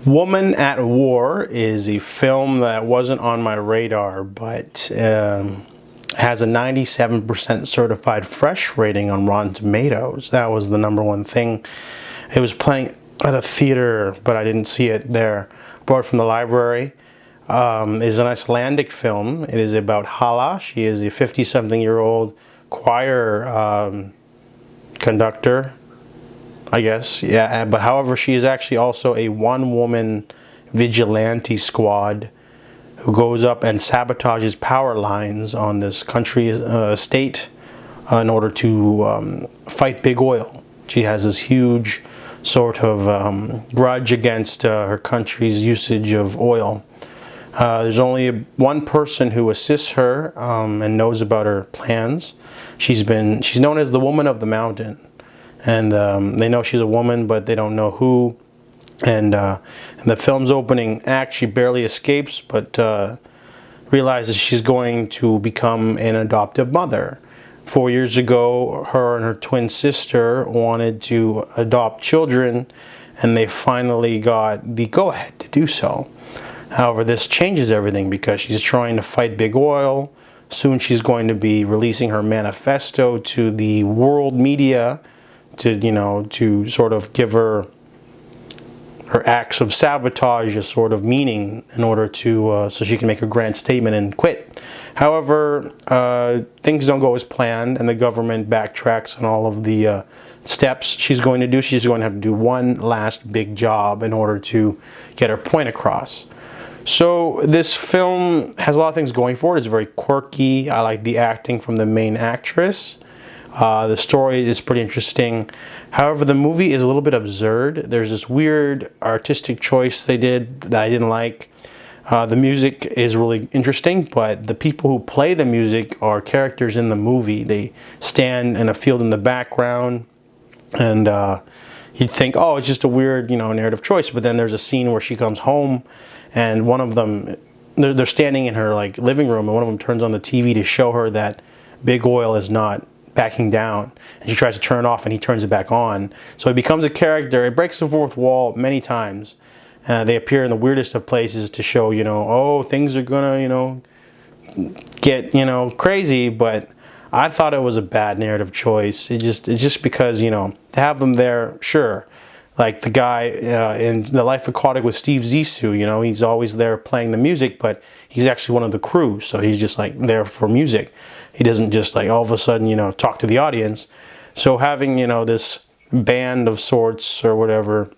Woman at War is a film that wasn't on my radar, but has a 97% certified fresh rating on Rotten Tomatoes. That was the #1 thing. It was playing at a theater, but I didn't see it there. Brought it from the library. Is an Icelandic film. It is about Hala. She is a 50-something-year-old choir conductor, I guess. Yeah, but however, she is actually also a one-woman vigilante squad who goes up and sabotages power lines on this country state in order to fight big oil. She has this huge sort of grudge against her country's usage of oil. There's only one person who assists her and knows about her plans. She's known as the Woman of the Mountain, and they know she's a woman, but they don't know who. And in the film's opening act, she barely escapes, but realizes she's going to become an adoptive mother. 4 years ago, her and her twin sister wanted to adopt children, and they finally got the go-ahead to do so. However, this changes everything because she's trying to fight big oil. Soon she's going to be releasing her manifesto to the world media to sort of give her acts of sabotage a sort of meaning in order to so she can make a grand statement and quit. However, things don't go as planned, and the government backtracks on all of the steps she's going to do. She's going to have to do one last big job in order to get her point across. So this film has a lot of things going for it. It's very quirky. I like the acting from the main actress. The story is pretty interesting. However, the movie is a little bit absurd. There's this weird artistic choice they did that I didn't like. The music is really interesting, but the people who play the music are characters in the movie. They stand in a field in the background, and you'd think, oh, it's just a weird, narrative choice. But then there's a scene where she comes home, and one of them, they're standing in her living room, and one of them turns on the TV to show her that big oil is not backing down, and she tries to turn it off, and he turns it back on. So it becomes a character. It breaks the fourth wall many times. They appear in the weirdest of places to show, oh, things are gonna, get, crazy. But I thought it was a bad narrative choice. It's just because, to have them there, sure. Like the guy in The Life Aquatic with Steve Zissou, he's always there playing the music, but he's actually one of the crew, so he's just there for music. He doesn't just all of a sudden, talk to the audience. So having, this band of sorts or whatever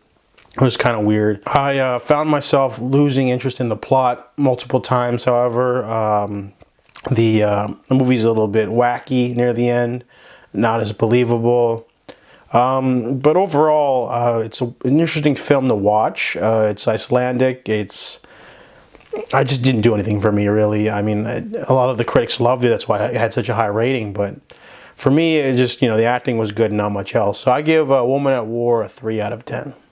was kind of weird. I found myself losing interest in the plot multiple times, however. The movie's a little bit wacky near the end, not as believable. But overall, it's an interesting film to watch. It's Icelandic. I just didn't do anything for me, really. I mean, a lot of the critics loved it. That's why it had such a high rating. But for me, it just, the acting was good and not much else. So I give Woman at War a 3 out of 10.